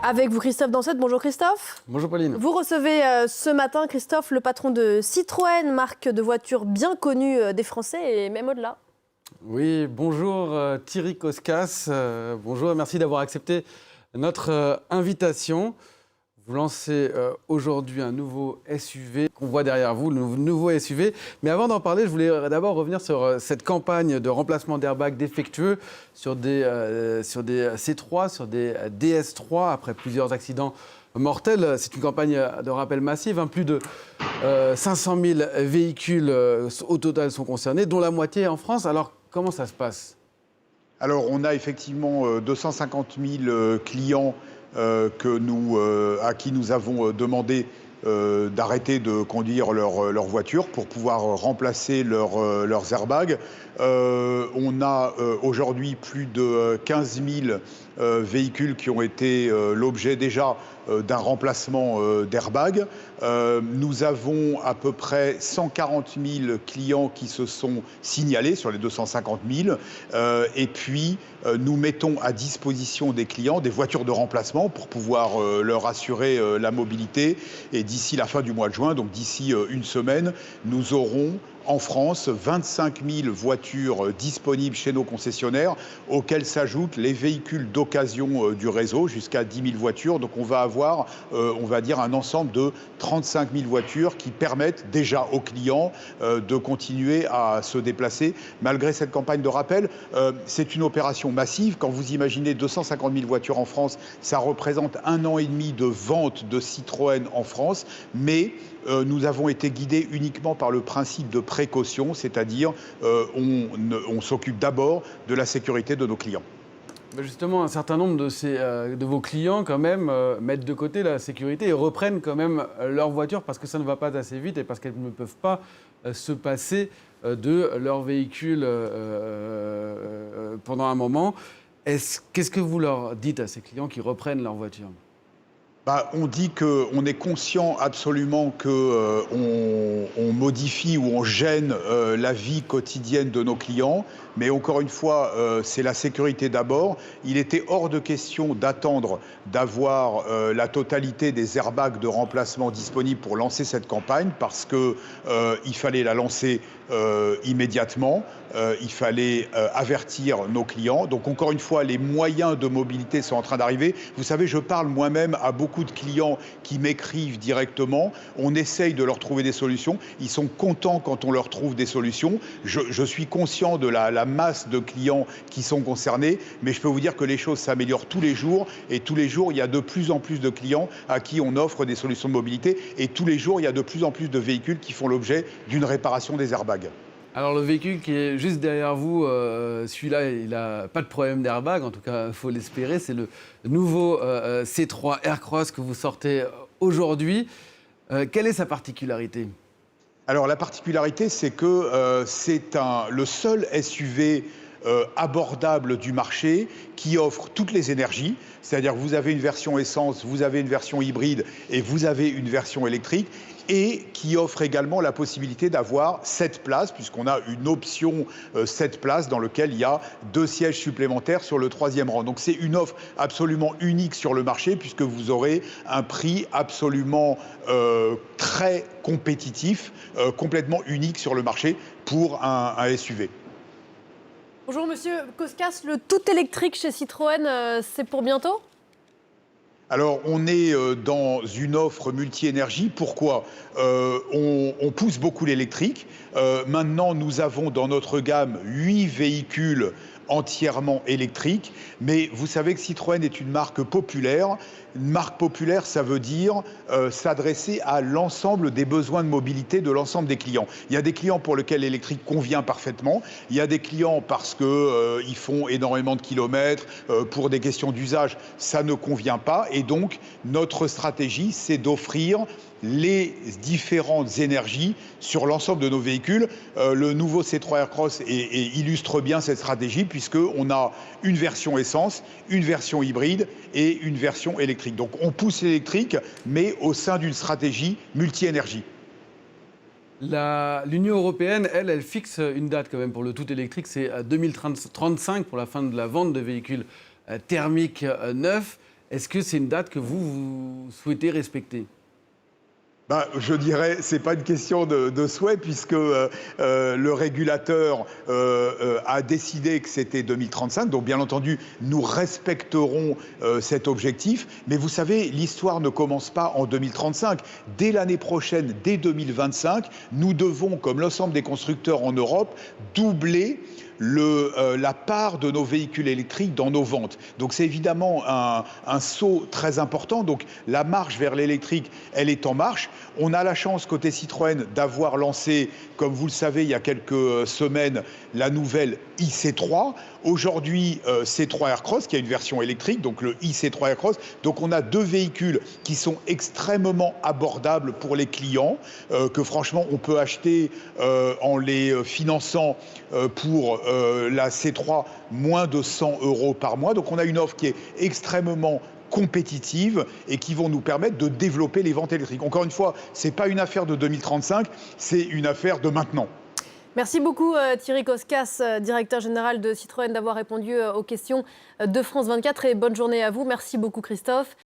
Avec vous, Christophe Dansette. Bonjour Christophe. Bonjour Pauline. Vous recevez ce matin, Christophe, le patron de Citroën, marque de voitures bien connue des Français et même au-delà. Oui, bonjour Thierry Koskas. Bonjour, merci d'avoir accepté notre invitation. Vous lancez aujourd'hui un nouveau SUV qu'on voit derrière vous, le nouveau SUV. Mais avant d'en parler, je voulais d'abord revenir sur cette campagne de remplacement d'airbags défectueux sur des C3, sur des DS3, après plusieurs accidents mortels. C'est une campagne de rappel massive. Plus de 500 000 véhicules au total sont concernés, dont la moitié en France. Alors, comment ça se passe ? Alors, on a effectivement 250 000 clients à qui nous avons demandé d'arrêter de conduire leur voiture pour pouvoir remplacer leurs airbags. On a aujourd'hui plus de 15 000 véhicules qui ont été l'objet déjà d'un remplacement d'airbag. Nous avons à peu près 140 000 clients qui se sont signalés sur les 250 000. Et puis, nous mettons à disposition des clients des voitures de remplacement pour pouvoir leur assurer la mobilité. Et d'ici la fin du mois de juin, donc d'ici une semaine, nous aurons en France 25 000 voitures disponibles chez nos concessionnaires, auxquelles s'ajoutent les véhicules d'occasion du réseau, jusqu'à 10 000 voitures. Donc on va avoir, on va dire, un ensemble de 35 000 voitures qui permettent déjà aux clients de continuer à se déplacer malgré cette campagne de rappel. C'est une opération massive. Quand vous imaginez 250 000 voitures en France, ça représente 1 an et demi de vente de Citroën en France. Mais nous avons été guidés uniquement par le principe de précaution, c'est-à-dire on s'occupe d'abord de la sécurité de nos clients. Justement, un certain nombre de vos clients, quand même, mettent de côté la sécurité et reprennent quand même leur voiture parce que ça ne va pas assez vite et parce qu'elles ne peuvent pas se passer de leur véhicule pendant un moment. Qu'est-ce que vous leur dites à ces clients qui reprennent leur voiture ? On dit qu'on est conscient absolument qu'on modifie ou on gêne la vie quotidienne de nos clients. Mais encore une fois, c'est la sécurité d'abord. Il était hors de question d'attendre d'avoir la totalité des airbags de remplacement disponibles pour lancer cette campagne parce qu'il fallait la lancer immédiatement. Il fallait avertir nos clients. Donc encore une fois, les moyens de mobilité sont en train d'arriver. Vous savez, je parle moi-même à beaucoup de clients qui m'écrivent directement. On essaye de leur trouver des solutions. Ils sont contents quand on leur trouve des solutions. Je suis conscient de la masse de clients qui sont concernés, mais je peux vous dire que les choses s'améliorent tous les jours. Et tous les jours, il y a de plus en plus de clients à qui on offre des solutions de mobilité. Et tous les jours, il y a de plus en plus de véhicules qui font l'objet d'une réparation des airbags. Alors le véhicule qui est juste derrière vous, celui-là, il n'a pas de problème d'airbag, en tout cas, il faut l'espérer. C'est le nouveau C3 Aircross que vous sortez aujourd'hui. Quelle est sa particularité ? Alors la particularité, c'est que c'est le seul SUV abordable du marché qui offre toutes les énergies, c'est-à-dire que vous avez une version essence, vous avez une version hybride et vous avez une version électrique, et qui offre également la possibilité d'avoir 7 places, puisqu'on a une option 7 places dans laquelle il y a 2 sièges supplémentaires sur le 3e rang. Donc c'est une offre absolument unique sur le marché, puisque vous aurez un prix absolument très compétitif, complètement unique sur le marché pour un SUV. Bonjour Monsieur Koskas, le tout électrique chez Citroën, c'est pour bientôt ? Alors, on est dans une offre multi-énergie. Pourquoi ? On pousse beaucoup l'électrique. Maintenant, nous avons dans notre gamme 8 véhicules entièrement électriques. Mais vous savez que Citroën est une marque populaire. Une marque populaire, ça veut dire s'adresser à l'ensemble des besoins de mobilité de l'ensemble des clients. Il y a des clients pour lesquels l'électrique convient parfaitement. Il y a des clients parce qu'ils font énormément de kilomètres, pour des questions d'usage, ça ne convient pas. Et donc, notre stratégie, c'est d'offrir les différentes énergies sur l'ensemble de nos véhicules. Le nouveau C3 Aircross illustre bien cette stratégie puisqu'on a une version essence, une version hybride et une version électrique. Donc on pousse l'électrique, mais au sein d'une stratégie multi-énergie. L'Union européenne, elle fixe une date quand même pour le tout électrique, c'est 2035 pour la fin de la vente de véhicules thermiques neufs. Est-ce que c'est une date que vous souhaitez respecter ? Ben, je dirais, c'est pas une question de souhait, puisque le régulateur a décidé que c'était 2035. Donc, bien entendu, nous respecterons cet objectif. Mais vous savez, l'histoire ne commence pas en 2035. Dès l'année prochaine, dès 2025, nous devons, comme l'ensemble des constructeurs en Europe, doubler la part de nos véhicules électriques dans nos ventes. Donc c'est évidemment un saut très important. Donc la marche vers l'électrique, elle est en marche. On a la chance côté Citroën d'avoir lancé, comme vous le savez, il y a quelques semaines, la nouvelle IC3. Aujourd'hui, C3 Aircross, qui a une version électrique, donc le IC3 Aircross. Donc on a deux véhicules qui sont extrêmement abordables pour les clients, que franchement on peut acheter en les finançant pour la C3 moins de 100 € par mois. Donc on a une offre qui est extrêmement compétitives et qui vont nous permettre de développer les ventes électriques. Encore une fois, ce n'est pas une affaire de 2035, c'est une affaire de maintenant. Merci beaucoup Thierry Koskas, directeur général de Citroën, d'avoir répondu aux questions de France 24 et bonne journée à vous. Merci beaucoup Christophe.